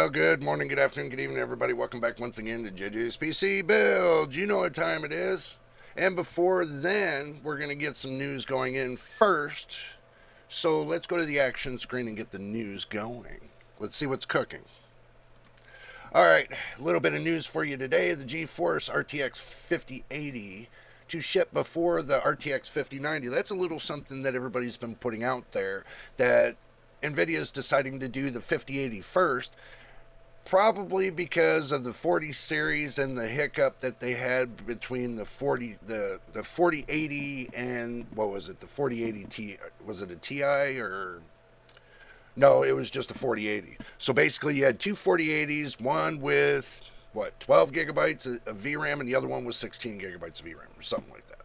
Well, good morning, good afternoon, good evening, everybody. Welcome back once again to JJ's PC Build. You know what time it is. And before then, we're going to get some news going in first. So let's go to the action screen and get the news going. Let's see what's cooking. All right, a little bit of news for you today. The GeForce RTX 5080 to ship before the RTX 5090. That's a little something that everybody's been putting out there, that NVIDIA's deciding to do the 5080 first, probably because of the 40 series and the hiccup that they had between the 4080 and what was it, the 4080 Ti? Was it a Ti or no? It was just a 4080. So basically, you had two 4080s, one with what, 12 gigabytes of VRAM, and the other one was 16 gigabytes of VRAM or something like that.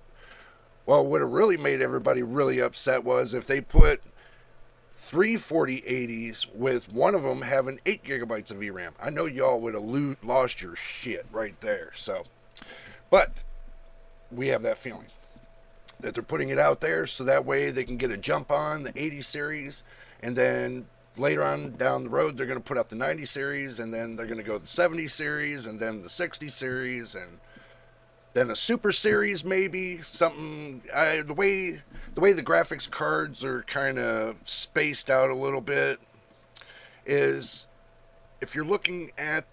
Well, what really made everybody really upset was if they put three 4080s with one of them having 8 gigabytes of VRAM. I know y'all would have lost your shit right there. So, but we have that feeling that they're putting it out there so that way they can get a jump on the 80 series, and then later on down the road they're going to put out the 90 series, and then they're going to go the 70 series, and then the 60 series, and then a super series, maybe something. The way the graphics cards are kind of spaced out a little bit is, if you're looking at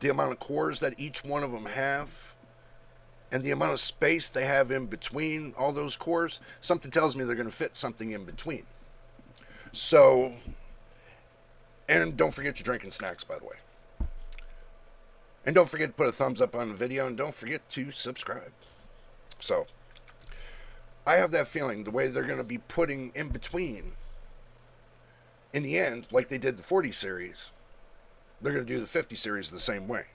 the amount of cores that each one of them have and the amount of space they have in between all those cores, something tells me they're going to fit something in between. So, and don't forget your drinking snacks, by the way. And don't forget to put a thumbs up on the video, and don't forget to subscribe. So, I have that feeling the way they're going to be putting in between, in the end, like they did the 40 series, they're going to do the 50 series the same way.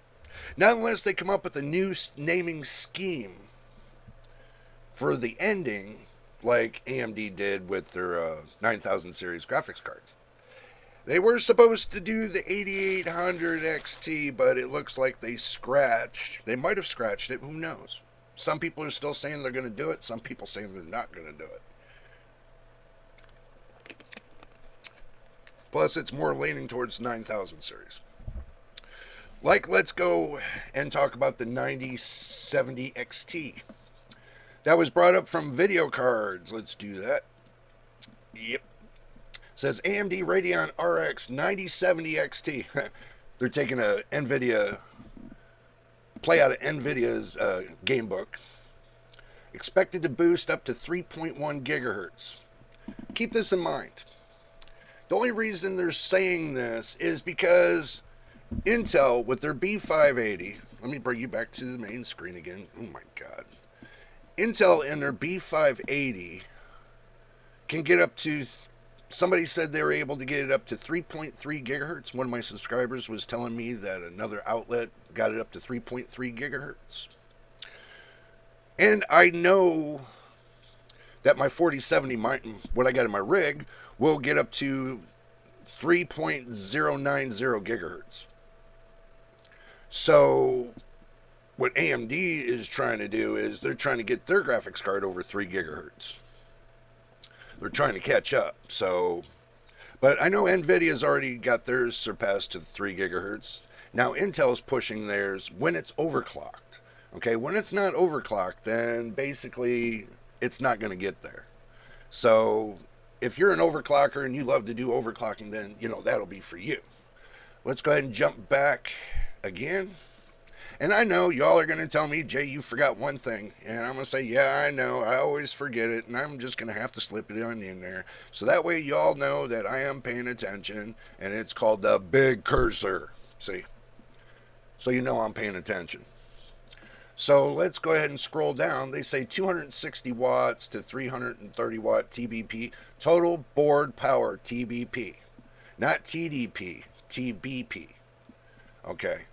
Not unless they come up with a new naming scheme for the ending, like AMD did with their 9000 series graphics cards. They were supposed to do the 8800 XT, but it looks like they scratched. They might have scratched it. Who knows? Some people are still saying they're going to do it. Some people saying they're not going to do it. Plus, it's more leaning towards 9000 series. Like, let's go and talk about the 9070 XT. That was brought up from video cards. Let's do that. Yep. Says AMD Radeon RX 9070 XT. They're taking a NVIDIA play out of NVIDIA's game book. Expected to boost up to 3.1 gigahertz. Keep this in mind. The only reason they're saying this is because Intel, with their B580, let me bring you back to the main screen again. Oh my God. Intel and their B580 can get up to, somebody said they were able to get it up to 3.3 gigahertz. One of my subscribers was telling me that another outlet got it up to 3.3 gigahertz. And I know that my 4070, what I got in my rig, will get up to 3.090 gigahertz. So what AMD is trying to do is they're trying to get their graphics card over 3 gigahertz. They're trying to catch up. So, but I know NVIDIA's already got theirs surpassed to 3 gigahertz. Now Intel's pushing theirs when it's overclocked. Okay, when it's not overclocked, then basically it's not going to get there. So if you're an overclocker and you love to do overclocking, then that'll be for you. Let's go ahead and jump back again. And I know y'all are going to tell me, Jay, you forgot one thing. And I'm going to say, yeah, I know. I always forget it. And I'm just going to have to slip it in there. So that way y'all know that I am paying attention. And it's called the big cursor. See? So you know I'm paying attention. So let's go ahead and scroll down. They say 260 watts to 330 watt TBP. Total board power TBP. Not TDP. TBP. Okay.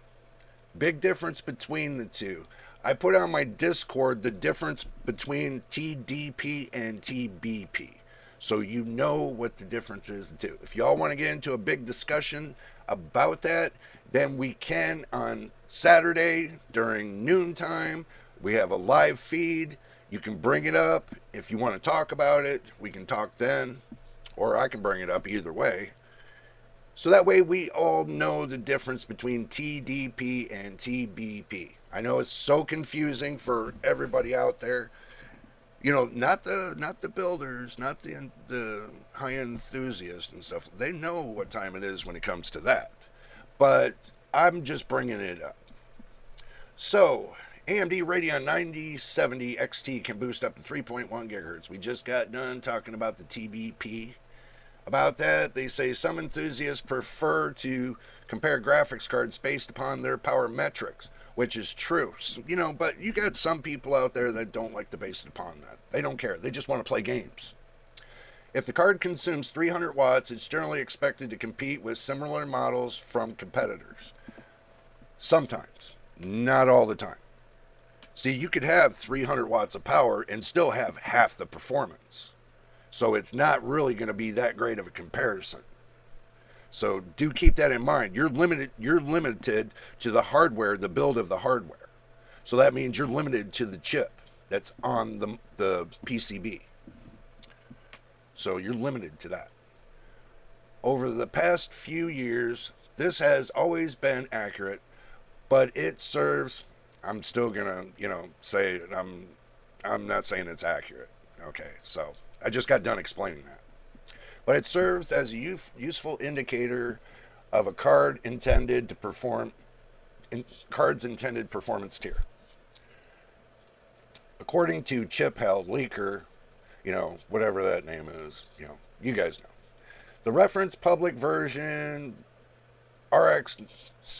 Big difference between the two. I put on my Discord the difference between TDP and TBP. So you know what the difference is too. If y'all want to get into a big discussion about that, then we can on Saturday during noontime. We have a live feed. You can bring it up. If you want to talk about it, we can talk then. Or I can bring it up either way. So that way we all know the difference between TDP and TBP. I know it's so confusing for everybody out there. You know, not the builders, not the high enthusiasts and stuff. They know what time it is when it comes to that. But I'm just bringing it up. So, AMD Radeon 9070 XT can boost up to 3.1 gigahertz. We just got done talking about the TBP. About that, they say some enthusiasts prefer to compare graphics cards based upon their power metrics, which is true. You know, but you got some people out there that don't like to base it upon that. They don't care. They just want to play games. If the card consumes 300 watts, it's generally expected to compete with similar models from competitors. Sometimes, not all the time. See, you could have 300 watts of power and still have half the performance. So it's not really going to be that great of a comparison. So do keep that in mind. You're limited to the hardware, the build of the hardware. So that means you're limited to the chip that's on the PCB. So you're limited to that. Over the past few years, this has always been accurate, but it serves, I'm still going to, say I'm not saying it's accurate. Okay, so I just got done explaining that. But it serves as a useful indicator of a card intended to perform in card's intended performance tier. According to Chip Hell Leaker, whatever that name is, you guys know. The reference public version RX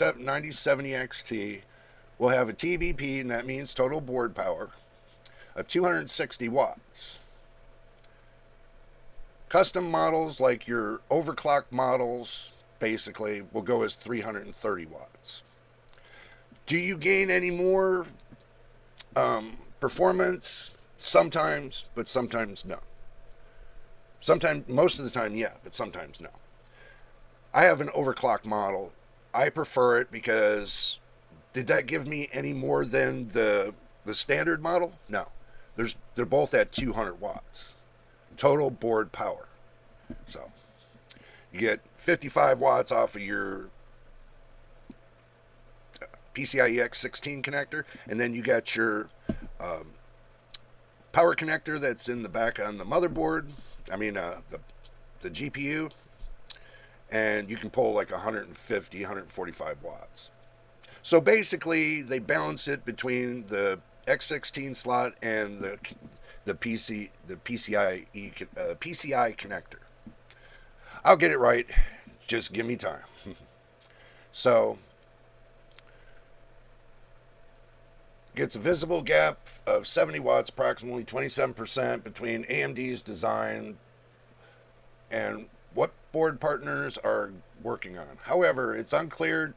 9070 XT will have a TBP, and that means total board power, of 260 watts. Custom models like your overclock models basically will go as 330 watts. Do you gain any more performance? Sometimes, but sometimes no. Sometimes, most of the time, yeah, but sometimes no. I have an overclock model. I prefer it because did that give me any more than the standard model? No. They're both at 200 watts. Total board power. So you get 55 watts off of your PCIe X16 connector, and then you got your power connector that's in the back on the motherboard. I mean, the GPU, and you can pull like 150, 145 watts. So basically, they balance it between the X16 slot and the PCIe PCI connector. I'll get it right. Just give me time. So gets a visible gap of 70 watts, approximately 27% between AMD's design and what board partners are working on. However, it's unclear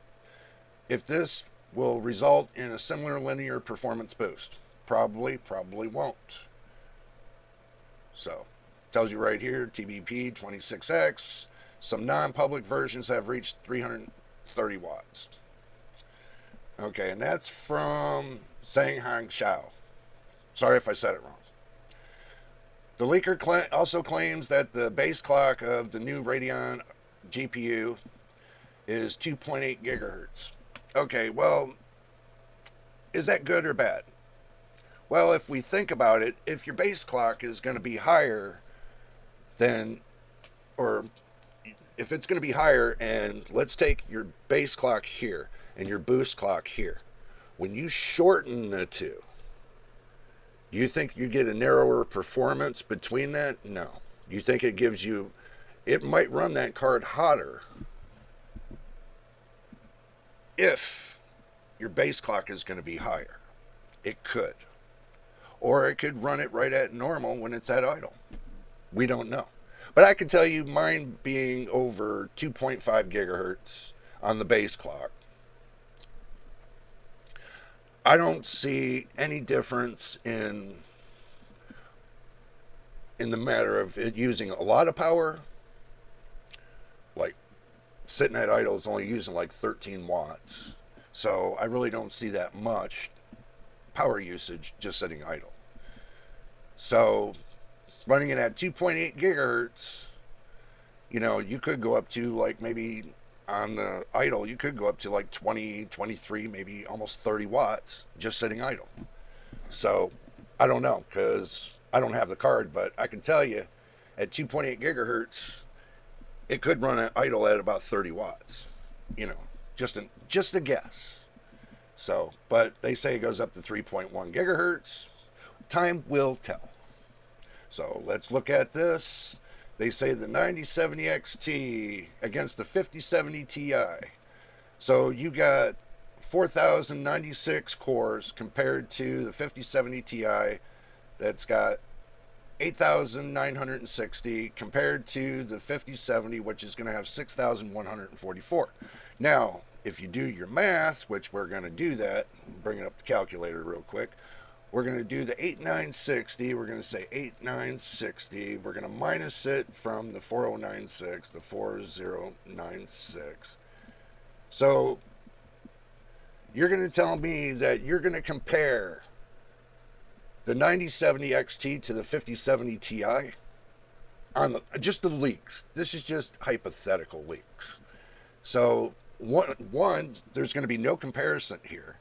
if this will result in a similar linear performance boost. Probably won't. So, tells you right here, TBP 26X. Some non-public versions have reached 330 watts. Okay, and that's from Sanghang Xiao. Sorry if I said it wrong. The leaker also claims that the base clock of the new Radeon GPU is 2.8 gigahertz. Okay, well, is that good or bad? Well, if we think about it, if your base clock is going to be higher than, or if it's going to be higher, and let's take your base clock here and your boost clock here. When you shorten the two, do you think you get a narrower performance between that? No. You think it might run that card hotter if your base clock is going to be higher. It could. Or it could run it right at normal when it's at idle. We don't know. But I can tell you mine being over 2.5 gigahertz on the base clock, I don't see any difference in the matter of it using a lot of power. Like sitting at idle is only using like 13 watts. So I really don't see that much power usage just sitting idle. So running it at 2.8 gigahertz You know, you could go up to like maybe on the idle, you could go up to like 20, 23, maybe almost 30 watts just sitting idle. So I don't know because I don't have the card, but I can tell you at 2.8 gigahertz, it could run at idle at about 30 watts. You know, just a guess. So, but they say it goes up to 3.1 gigahertz. Time will tell. So let's look at this. They say the 9070 XT against the 5070 Ti. So you got 4,096 cores compared to the 5070 Ti that's got 8,960 compared to the 5070, which is going to have 6,144. Now, if you do your math, which we're going to do that, bring it up the calculator real quick. We're going to do the 8960. We're going to say 8960. We're going to minus it from the 4096, the 4096. So you're going to tell me that you're going to compare the 9070 XT to the 5070 Ti on just the leaks. This is just hypothetical leaks. So one, there's going to be no comparison here,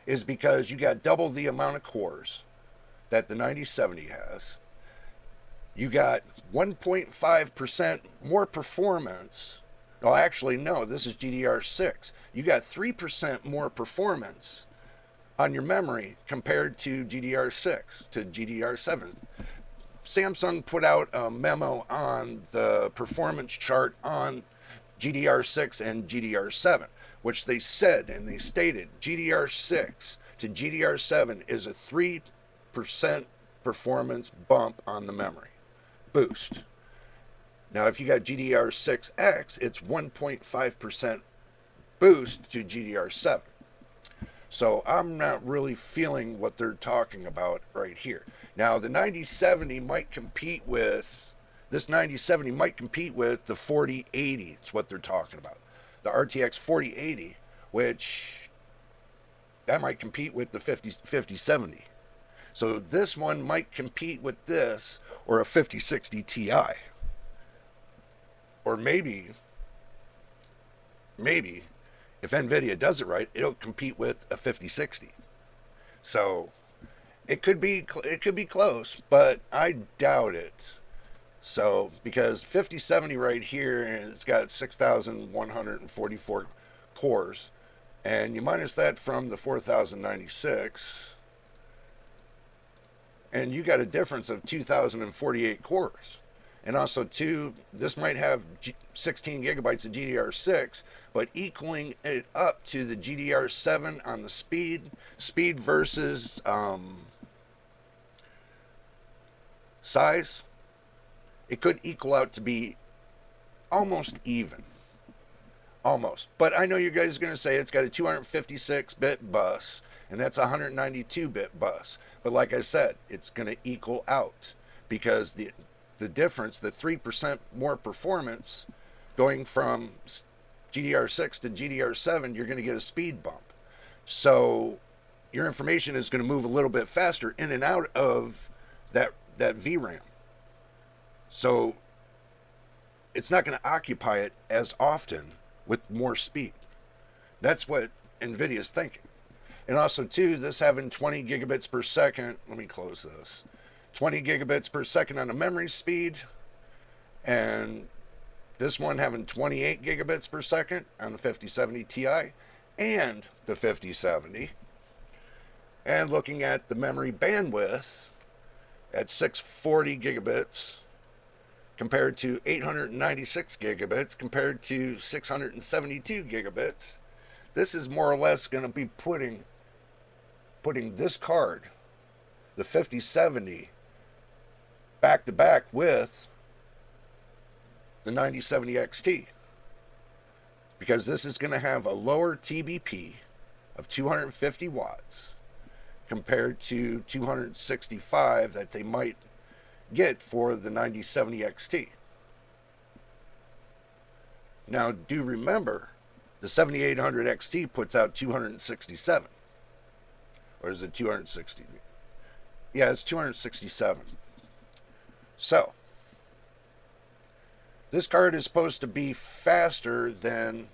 is because you got double the amount of cores that the 9070 has. You got 1.5% more performance. No, actually, no, this is GDR6. You got 3% more performance on your memory compared to GDR6 to GDR7. Samsung put out a memo on the performance chart on GDR6 and GDR7, which they said and they stated GDR6 to GDR7 is a 3% performance bump on the memory boost. Now, if you got GDR6X, it's 1.5% boost to GDR7. So I'm not really feeling what they're talking about right here. Now, the 9070 might compete with, this 9070 might compete with the 4080. It's what they're talking about. The RTX 4080, which that might compete with the 5070. So this one might compete with this or a 5060 Ti. Or maybe, if NVIDIA does it right, it'll compete with a 5060. So it could be close, but I doubt it. So because 5070 right here, it's got 6,144 cores, and you minus that from the 4,096, and you got a difference of 2,048 cores. And also, too, this might have 16 gigabytes of GDR6, but equaling it up to the GDR7 on the speed versus size, it could equal out to be almost even. Almost. But I know you guys are going to say it's got a 256-bit bus, and that's a 192-bit bus. But like I said, it's going to equal out because the difference, the 3% more performance going from GDR6 to GDR7, you're going to get a speed bump. So your information is going to move a little bit faster in and out of that VRAM. So it's not going to occupy it as often with more speed. That's what NVIDIA's thinking. And also, too, this having 20 gigabits per second, let me close this. 20 gigabits per second on the memory speed, and this one having 28 gigabits per second on the 5070 Ti and the 5070. And looking at the memory bandwidth at 640 gigabits compared to 896 gigabits compared to 672 gigabits, this is more or less going to be putting this card, the 5070, back to back with the 9070 XT, because this is going to have a lower TBP of 250 watts compared to 265 that they might get for the 9070 XT. Now, do remember, the 7800 XT puts out 267. Or is it 260? Yeah, it's 267. So, This card is supposed to be faster than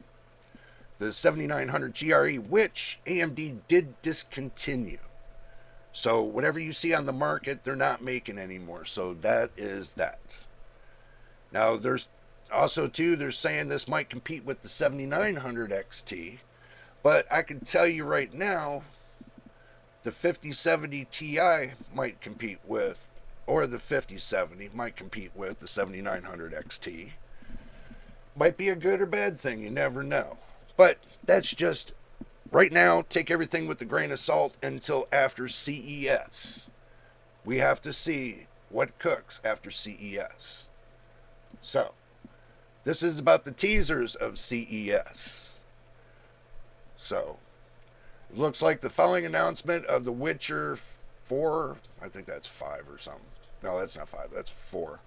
the 7900 GRE, which AMD did discontinue. So whatever you see on the market, they're not making anymore. So that is that. Now there's also too, they're saying this might compete with the 7900 XT, but I can tell you right now, the 5070 Ti might compete with, or the 5070 might compete with the 7900 XT. Might be a good or bad thing, you never know. But that's just right now, take everything with a grain of salt until after CES. We have to see what cooks after CES. So, this is about the teasers of CES. So, it looks like the following announcement of The Witcher 4, I think that's 5 or something. No, that's not 5, that's 4.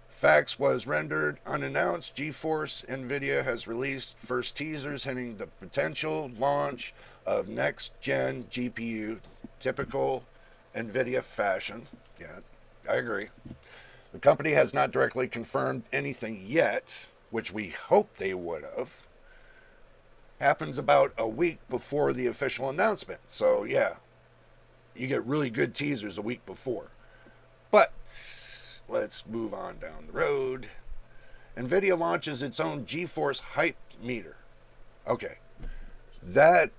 Fax was rendered unannounced. GeForce NVIDIA has released first teasers hinting the potential launch of next-gen GPU, typical NVIDIA fashion. Yeah, I agree. The company has not directly confirmed anything yet, which we hope they would have. Happens about a week before the official announcement. So, yeah, you get really good teasers a week before. But let's move on down the road. NVIDIA launches its own GeForce Hype Meter. Okay, that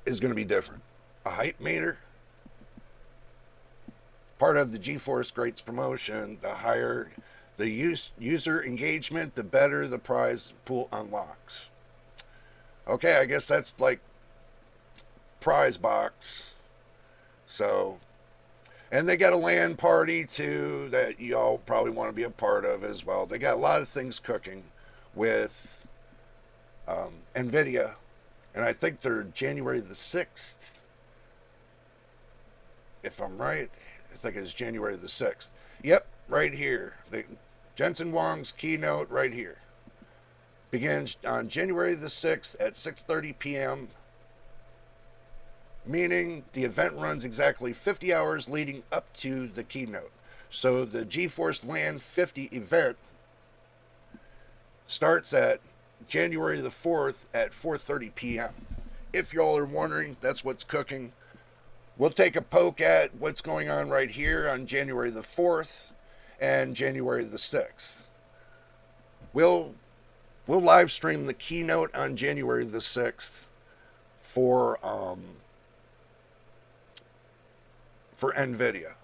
is going to be different. A Hype Meter? Part of the GeForce Greats promotion, the higher the user engagement, the better the prize pool unlocks. Okay, I guess that's like prize box. So, and they got a LAN party too that y'all probably want to be a part of as well. They got a lot of things cooking with NVIDIA, and I think they're January the 6th. If I'm right, I think it's January the 6th. Yep, right here. Jensen Huang's keynote right here. Begins on January the 6th at 6:30 p.m., meaning the event runs exactly 50 hours leading up to the keynote. So the GeForce LAN 50 event starts at January the 4th at 4:30 p.m. If y'all are wondering, that's what's cooking. We'll take a poke at what's going on right here on January the 4th and January the 6th. We'll live stream the keynote on January the 6th for NVIDIA.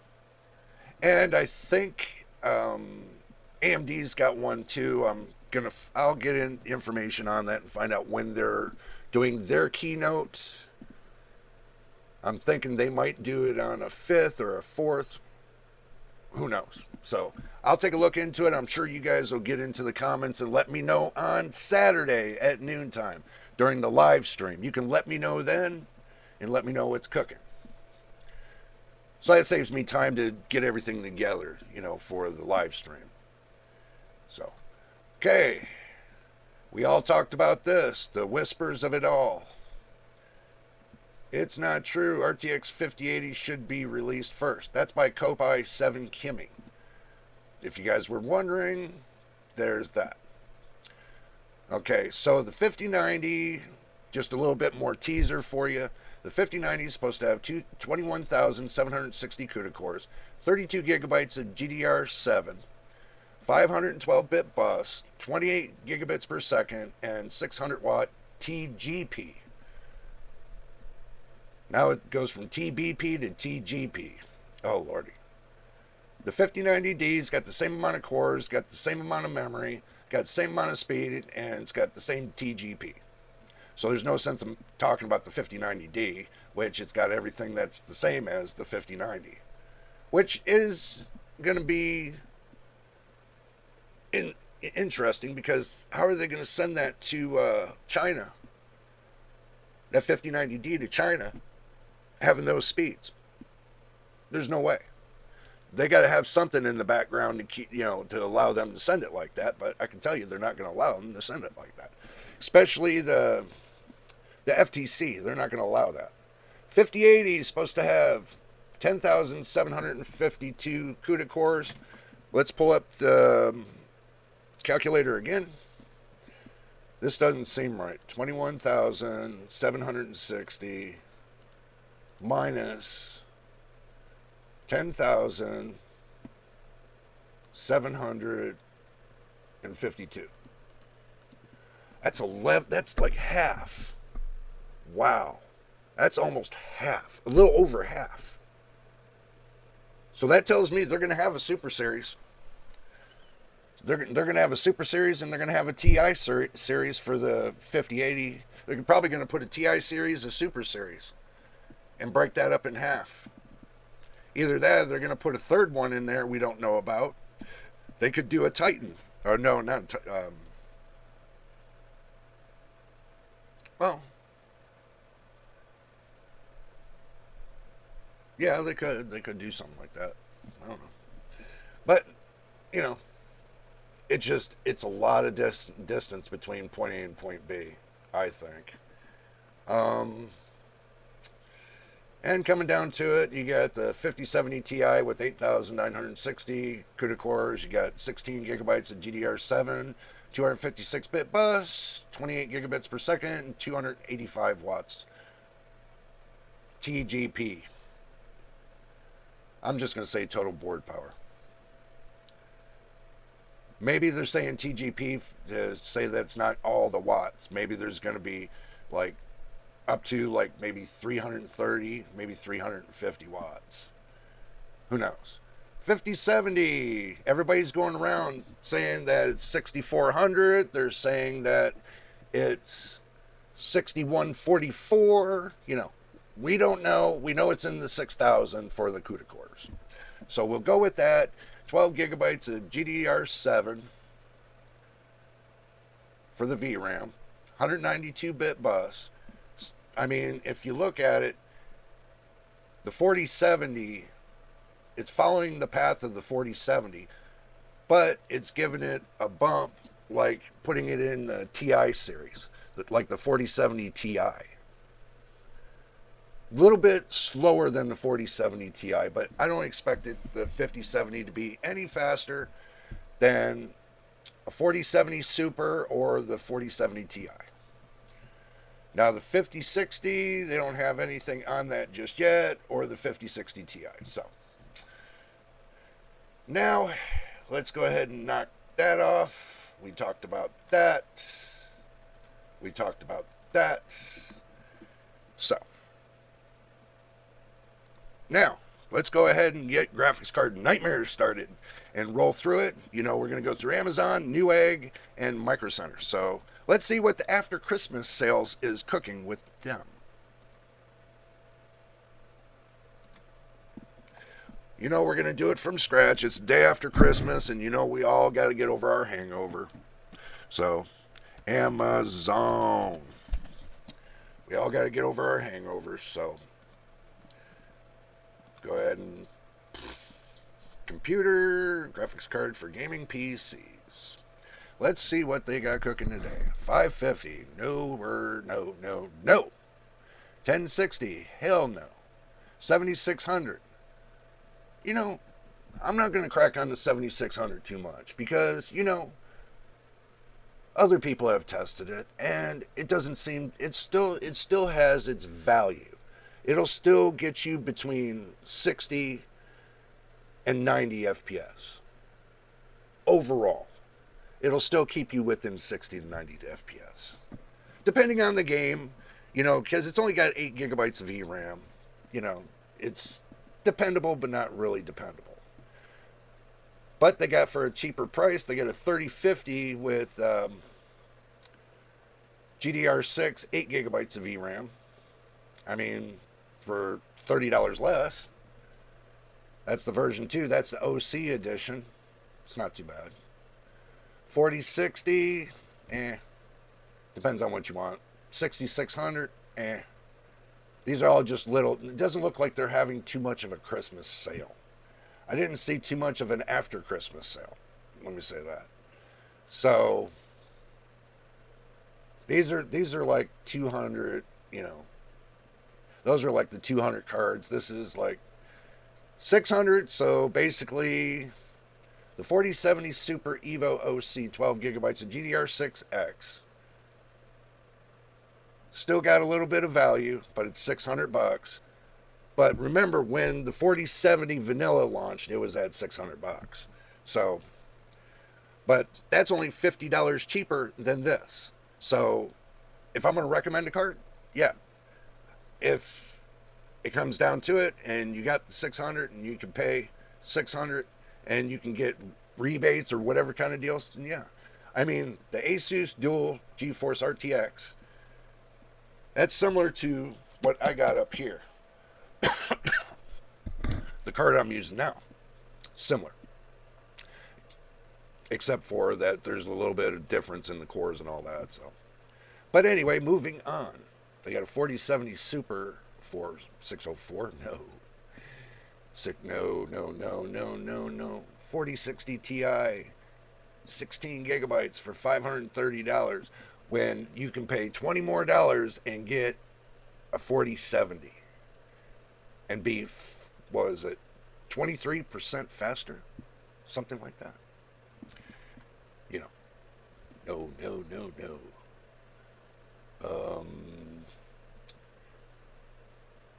And I think AMD's got one too. I'll get in information on that and find out when they're doing their keynote. I'm thinking they might do it on a 5th or a 4th. Who knows? So I'll take a look into it. I'm sure you guys will get into the comments and let me know on Saturday at noontime during the live stream. You can let me know then and let me know what's cooking. So that saves me time to get everything together, for the live stream. So, okay. We all talked about this, the whispers of it all. It's not true. RTX 5080 should be released first. That's by Kopai 7 Kimmy. If you guys were wondering, there's that. Okay, so the 5090, just a little bit more teaser for you. The 5090 is supposed to have 21,760 CUDA cores, 32 gigabytes of GDR7, 512-bit bus, 28 gigabits per second, and 600 watt TGP. Now it goes from TBP to TGP. Oh, lordy. The 5090D's got the same amount of cores, got the same amount of memory, got the same amount of speed, and it's got the same TGP. So there's no sense of talking about the 5090D, which it's got everything that's the same as the 5090. Which is going to be interesting, because how are they going to send that to China? That 5090D to China, having those speeds. There's no way. They got to have something in the background to keep, to allow them to send it like that. But I can tell you, they're not going to allow them to send it like that. Especially the FTC, they're not going to allow that. 5080 is supposed to have 10,752 CUDA cores. Let's pull up the calculator again. This doesn't seem right. 21,760 minus 10,752. That's 11. That's like half. Wow. That's almost half. A little over half. So that tells me they're going to have a Super Series. They're going to have a Super Series, and they're going to have a TI series for the 5080. They're probably going to put a TI series, a Super Series, and break that up in half. Either that, or they're going to put a third one in there we don't know about. They could do a Titan. Or no, not well, yeah, they could do something like that. I don't know, but you know, it's a lot of distance between point A and point B, I think. Um, and coming down to it, you got the 5070 Ti with 8,960 CUDA cores. You got 16 gigabytes of GDR7, 256-bit bus, 28 gigabits per second, and 285 watts TGP. I'm just going to say total board power. Maybe they're saying TGP to say that's not all the watts. Maybe there's going to be like up to like maybe 330, maybe 350 watts. Who knows? 5070. Everybody's going around saying that it's 6400. They're saying that it's 6144. You know, we don't know. We know it's in the 6,000 for the CUDA cores. So we'll go with that. 12 gigabytes of GDR7 for the VRAM. 192-bit bus. I mean, if you look at it, the 4070, it's following the path of the 4070, but it's giving it a bump like putting it in the TI series, like the 4070 Ti. A little bit slower than the 4070 Ti, but I don't expect the 5070 to be any faster than a 4070 Super or the 4070 Ti. Now the 5060, they don't have anything on that just yet, or the 5060 Ti. So now let's go ahead and knock that off. We talked about that. We talked about that. So now let's go ahead and get graphics card nightmares started and roll through it. You know, we're going to go through Amazon, Newegg, and Micro Center. So let's see what the after Christmas sales is cooking with them. You know, we're going to do it from scratch. It's the day after Christmas, and you know, we all got to get over our hangover. So, Amazon. We all got to get over our hangovers. So, go ahead and computer, graphics card for gaming PCs. Let's see what they got cooking today. 550, no. 1060, hell no. 7600. You know, I'm not going to crack on the 7600 too much because, you know, other people have tested it and it doesn't seem, it still has its value. It'll still get you between 60 and 90 FPS. Overall, it'll still keep you within 60 to 90 FPS. Depending on the game, you know, because it's only got 8 gigabytes of VRAM, you know, it's dependable but not really dependable. But they got for a cheaper price, they got a 3050 with GDR6, 8 gigabytes of VRAM. I mean, for $30 less. That's the version 2. That's the OC edition. It's not too bad. 4060, depends on what you want. 6600, These are all just little. It doesn't look like they're having too much of a Christmas sale. I didn't see too much of an after Christmas sale. Let me say that. So these are like 200, you know. Those are like the 200 cards. This is like 600. So basically, the 4070 Super Evo OC 12 gigabytes of GDR6X. Still got a little bit of value, but it's $600. But remember, when the 4070 vanilla launched, it was at $600. So, but that's only $50 cheaper than this. So, if I'm going to recommend a card, yeah. If it comes down to it and you got the 600 and you can pay 600 and you can get rebates or whatever kind of deals, yeah. I mean, the Asus Dual GeForce RTX, that's similar to what I got up here. The card I'm using now, similar. Except for that there's a little bit of difference in the cores and all that. So, but anyway, moving on. They got a 4070 Super for 604. No. 4060 Ti, 16 gigabytes for $530 when you can pay $20 more and get a 4070 and be, what was it, 23% faster? Something like that. You know, no.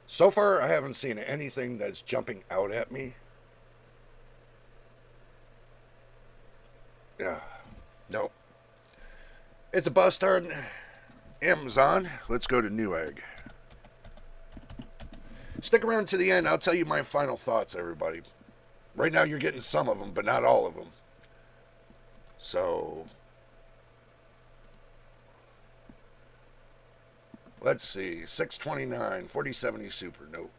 So far, I haven't seen anything that's jumping out at me. Nope. It's a bust on Amazon. Let's go to Newegg. Stick around to the end. I'll tell you my final thoughts, everybody. Right now, you're getting some of them, but not all of them. So, let's see. 629, 4070 Super. Nope.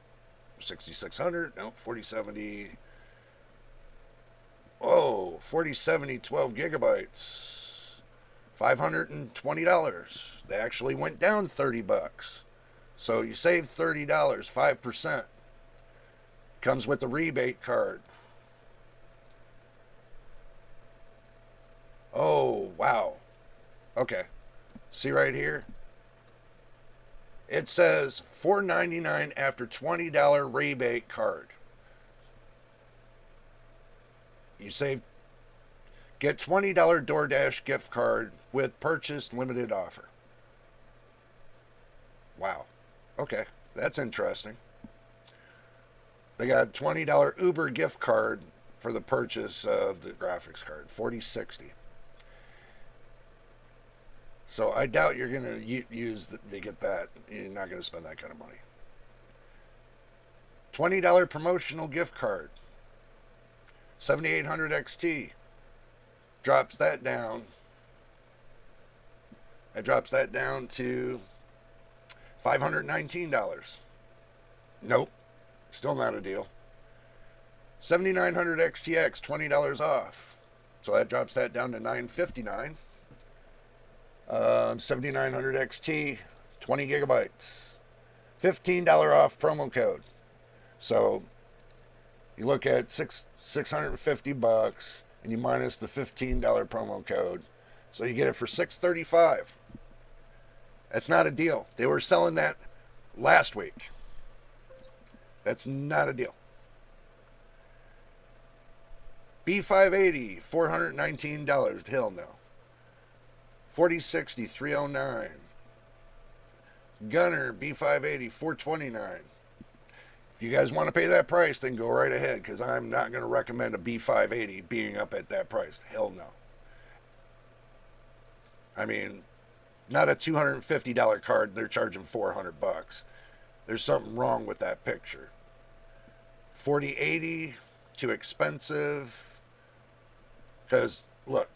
6600. Nope. 4070. Oh, 4070 12 gigabytes. $520. They actually went down $30. So you save $30, 5%. Comes with the rebate card. Oh, wow. Okay. See right here? It says $4.99 after $20 rebate card. You save, get $20 DoorDash gift card with purchase limited offer. Wow. Okay, that's interesting. They got $20 Uber gift card for the purchase of the graphics card, 4060. So I doubt you're going to use to get that. You're not going to spend that kind of money. $20 promotional gift card, 7800 XT. Drops that down. It drops that down to $519. Nope. Still not a deal. 7900 XTX, $20 off. So that drops that down to $959. 7900 XT, 20 gigabytes. $15 off promo code. So you look at $650 and you minus the $15 promo code. So you get it for $635. That's not a deal. They were selling that last week. That's not a deal. B580, $419. Hell no. 4060, $309. Gunner, B580, $429. If you guys want to pay that price, then go right ahead, because I'm not going to recommend a B580 being up at that price. Hell no. I mean, not a $250 card, they're charging $400. There's something wrong with that picture. 4080, too expensive. Because, look,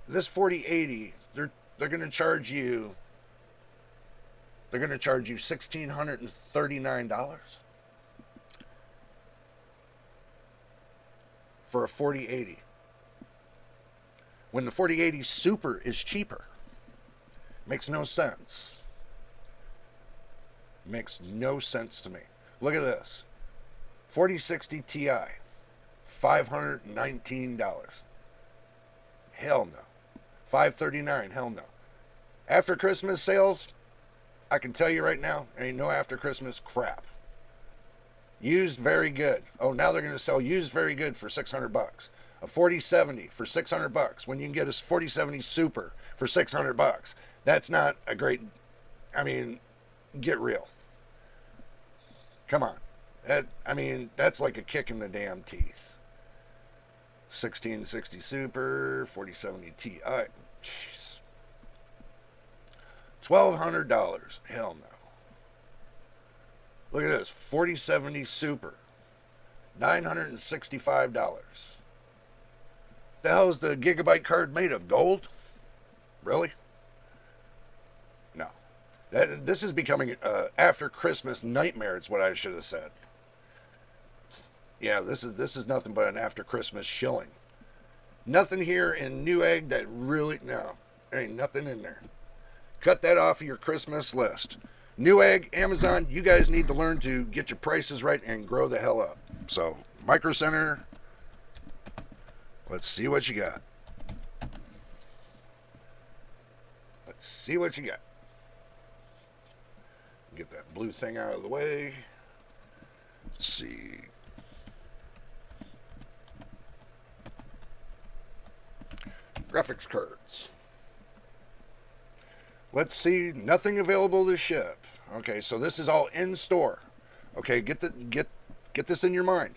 this 4080, they're going to charge you, $1,639 for a 4080. When the 4080 Super is cheaper. Makes no sense. Makes no sense to me. Look at this. 4060 Ti, $519. Hell no. $539, hell no. After Christmas sales, I can tell you right now, ain't no after Christmas crap. Used very good. Oh, now they're going to sell used very good for $600. A 4070 for $600 when you can get a 4070 Super for $600. That's not a great. I mean, get real. Come on. That's like a kick in the damn teeth. 1660 Super, 4070 Ti. Jeez. $1,200. Hell no. Look at this. 4070 Super. $965. The hell is the gigabyte card made of? Gold? Really? No. This is becoming after Christmas nightmare. It's what I should have said. Yeah, this is nothing but an after Christmas shilling. Nothing here in Newegg that really, no, there ain't nothing in there. Cut that off of your Christmas list. Newegg, Amazon, you guys need to learn to get your prices right and grow the hell up. So, Micro Center, let's see what you got. Let's see what you got. Get that blue thing out of the way. Let's see. Graphics cards. Let's see. Nothing available to ship. Okay, so this is all in store. Okay, get this in your mind.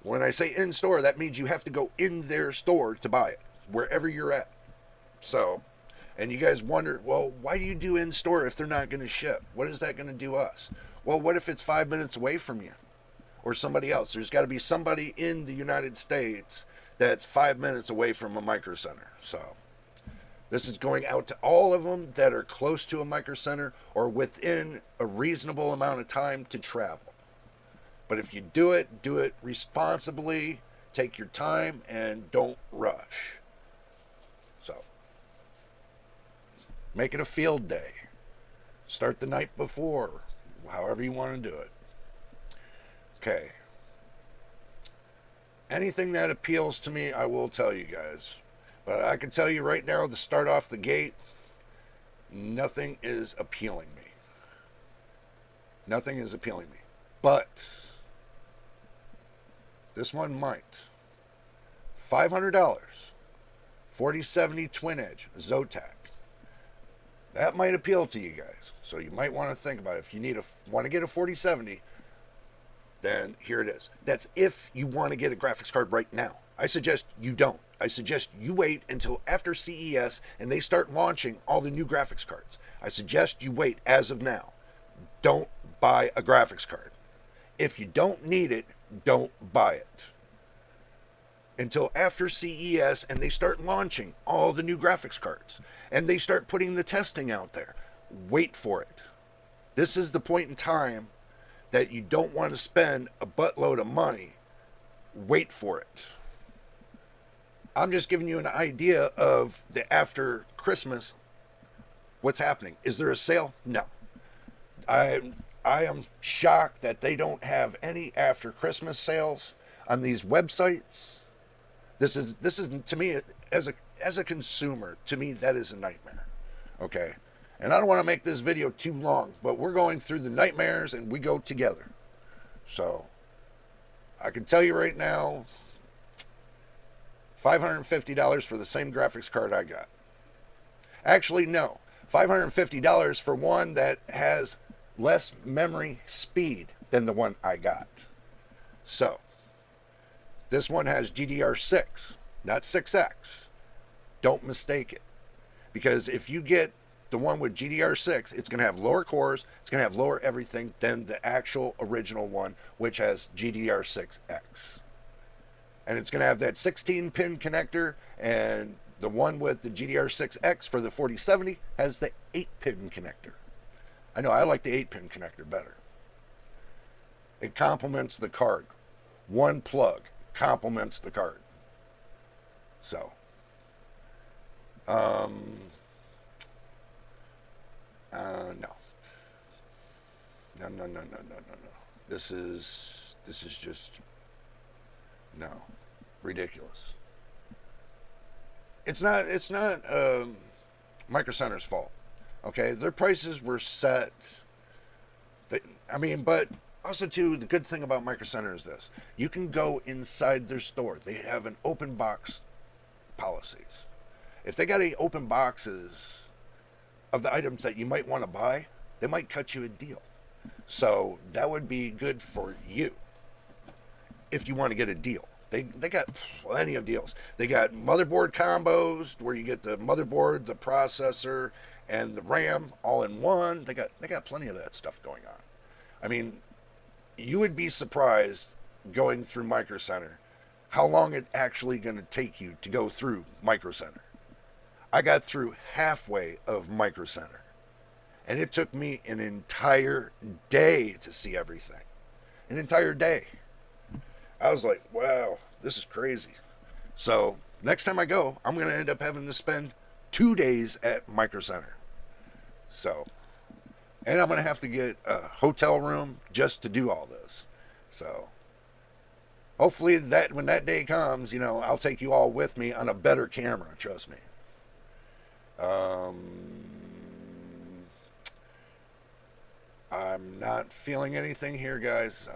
When I say in store, that means you have to go in their store to buy it, wherever you're at. So, and you guys wonder, well, why do you do in store if they're not going to ship? What is that going to do us? Well, what if it's 5 minutes away from you or somebody else? There's got to be somebody in the United States that's 5 minutes away from a Micro Center. So, this is going out to all of them that are close to a Micro Center or within a reasonable amount of time to travel. But if you do it responsibly, take your time, and don't rush. So, make it a field day. Start the night before, however you want to do it. Okay. Anything that appeals to me, I will tell you guys. But I can tell you right now, to start off the gate, nothing is appealing me. Nothing is appealing me. But this one might. $500. 4070 Twin Edge Zotac. That might appeal to you guys. So you might want to think about it. If you want to get a 4070, then here it is. That's if you want to get a graphics card right now. I suggest you don't. I suggest you wait until after CES and they start launching all the new graphics cards. I suggest you wait as of now. Don't buy a graphics card. If you don't need it, don't buy it. Until after CES and they start launching all the new graphics cards and they start putting the testing out there. Wait for it. This is the point in time that you don't want to spend a buttload of money. Wait for it. I'm just giving you an idea of the after Christmas, what's happening. Is there a sale? No. I am shocked that they don't have any after Christmas sales on these websites. This is to me, as a consumer, to me that is a nightmare. Okay? And I don't want to make this video too long, but we're going through the nightmares and we go together. So, I can tell you right now, $550 for the same graphics card I got. Actually, no. $550 for one that has less memory speed than the one I got. So, this one has GDR6, not 6X. Don't mistake it. Because if you get the one with GDR6, it's going to have lower cores, it's going to have lower everything than the actual original one, which has GDR6X. And it's going to have that 16-pin connector, and the one with the GDR6X for the 4070 has the 8-pin connector. I know, I like the 8-pin connector better. It complements the card. One plug complements the card. So, no. No. This is just, no, ridiculous. It's not Micro Center's fault. Okay, their prices were set. But Also, too, the good thing about Micro Center is this: you can go inside their store. They have an open box policies. If they got any open boxes of the items that you might want to buy, they might cut you a deal. So that would be good for you if you want to get a deal. They got plenty of deals. They got motherboard combos where you get the motherboard, the processor, and the RAM all in one. They got plenty of that stuff going on. I mean, you would be surprised going through Micro Center how long it's actually going to take you to go through Micro Center. I got through halfway of Micro Center, and it took me an entire day to see everything. An entire day. I was like, wow, this is crazy. So next time I go, I'm going to end up having to spend 2 days at Micro Center. So, and I'm going to have to get a hotel room just to do all this. So, hopefully that when that day comes, I'll take you all with me on a better camera. Trust me. I'm not feeling anything here, guys.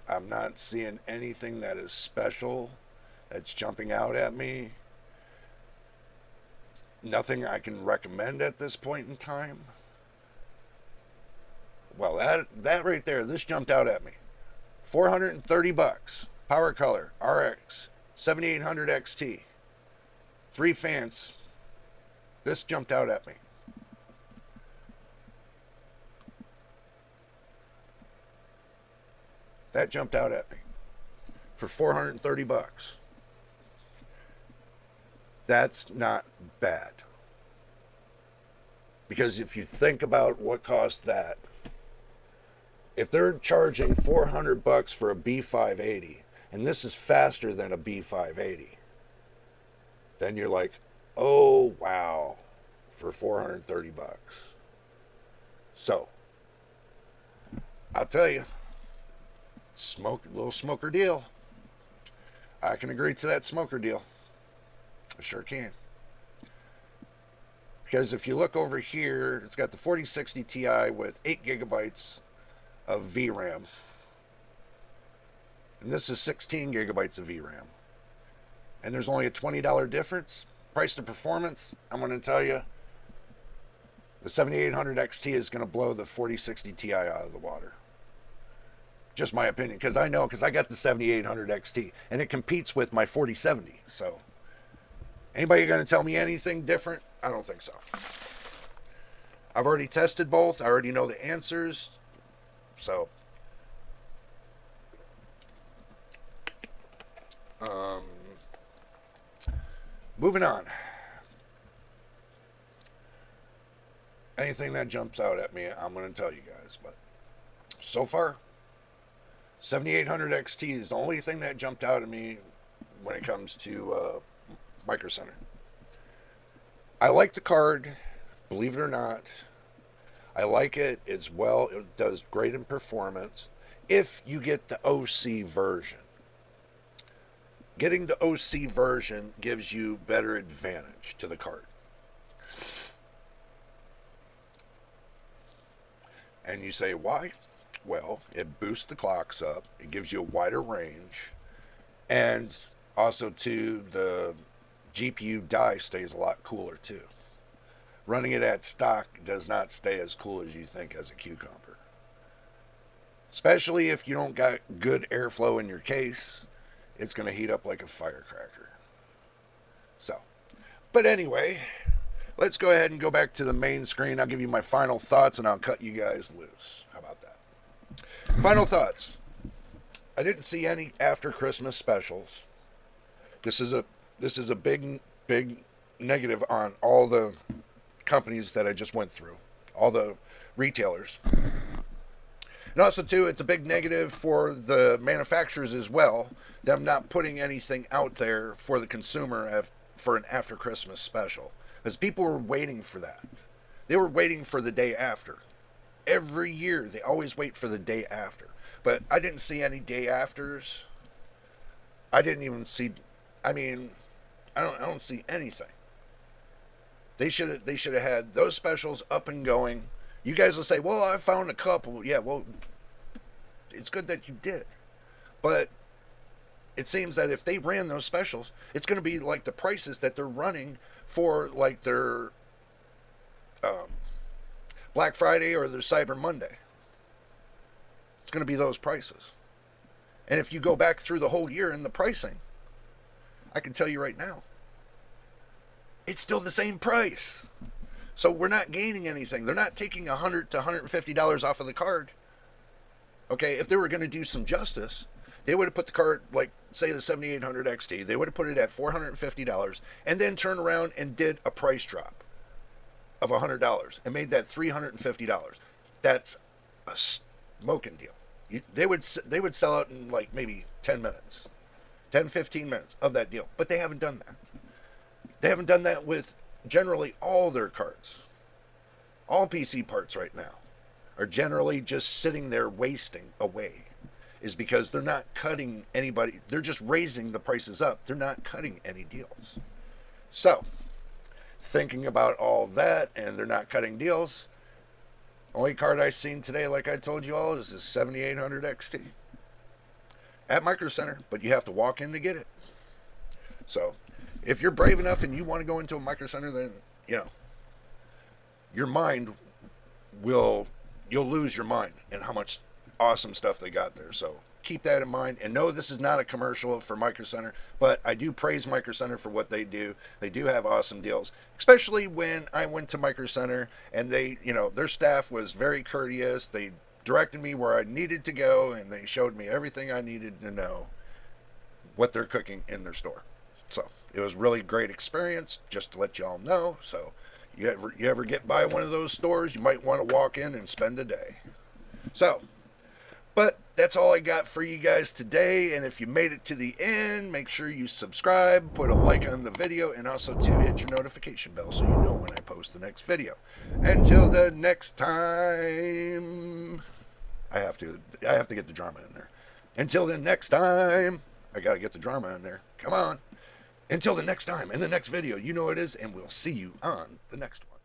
I'm not seeing anything that is special that's jumping out at me. Nothing I can recommend at this point in time. Well, that right there, this jumped out at me. $430. Power Color RX 7800 XT. 3 fans. This jumped out at me. That jumped out at me for $430. That's not bad. Because if you think about what cost that, if they're charging $400 for a B580, and this is faster than a B580, then you're like, oh wow, for $430. So, I'll tell you, little smoker deal. I can agree to that smoker deal. I sure can. Because if you look over here, it's got the 4060 Ti with 8 gigabytes of VRAM. And this is 16 gigabytes of VRAM. And there's only a $20 difference. Price to performance, I'm going to tell you, the 7800 XT is going to blow the 4060 Ti out of the water. Just my opinion, because I got the 7800 XT, and it competes with my 4070. So, anybody going to tell me anything different? I don't think so. I've already tested both. I already know the answers. So, moving on. Anything that jumps out at me, I'm going to tell you guys. But so far, 7800 XT is the only thing that jumped out at me when it comes to Micro Center. I like the card, believe it or not. I like it. It does great in performance if you get the OC version. Getting the OC version gives you better advantage to the card. And you say, why? Well, it boosts the clocks up. It gives you a wider range. And also, too, the GPU die stays a lot cooler, too. Running it at stock does not stay as cool as you think as a cucumber. Especially if you don't got good airflow in your case, it's going to heat up like a firecracker. So, but anyway, let's go ahead and go back to the main screen. I'll give you my final thoughts and I'll cut you guys loose. How about that? Final thoughts. I didn't see any after Christmas specials. This is a big negative on all the companies that I just went through, all the retailers. And also, too, it's a big negative for the manufacturers as well, them not putting anything out there for the consumer for an after Christmas special. Because people were waiting for that. They were waiting for the day after. Every year, they always wait for the day after. But I didn't see any day afters. I didn't even see, I don't see anything. They should have had those specials up and going. You guys will say, well, I found a couple. Yeah, well, it's good that you did. But it seems that if they ran those specials, it's going to be like the prices that they're running for like their Black Friday or their Cyber Monday. It's going to be those prices. And if you go back through the whole year in the pricing, I can tell you right now, it's still the same price. So we're not gaining anything. They're not taking $100 to $150 off of the card. Okay, if they were going to do some justice, they would have put the card, like, say the 7800 XT, they would have put it at $450 and then turned around and did a price drop of $100 and made that $350. That's a smoking deal. They would sell out in like maybe 10 minutes, 10, 15 minutes of that deal. But they haven't done that. They haven't done that with generally all their cards. All PC parts right now are generally just sitting there wasting away, is because they're not cutting anybody. They're just raising the prices up. They're not cutting any deals. So, thinking about all that, and they're not cutting deals, only card I've seen today, like I told you all, is the 7800 XT at Micro Center, but you have to walk in to get it. So, if you're brave enough and you want to go into a Micro Center, then, you know, your mind will, you'll lose your mind in how much awesome stuff they got there. So keep that in mind, and no, this is not a commercial for Micro Center, but I do praise Micro Center for what they do. They do have awesome deals, especially when I went to Micro Center and they, you know, their staff was very courteous. They directed me where I needed to go, and they showed me everything I needed to know what they're cooking in their store. So it was really great experience, just to let y'all know. So you ever get by one of those stores, you might want to walk in and spend a day. So, but that's all I got for you guys today. And if you made it to the end, make sure you subscribe, put a like on the video, and also to hit your notification bell so you know when I post the next video. Until the next time, I have to get the drama in there. Until the next time, I gotta get the drama in there. Come on. Until the next time, in the next video, you know what it is, and we'll see you on the next one.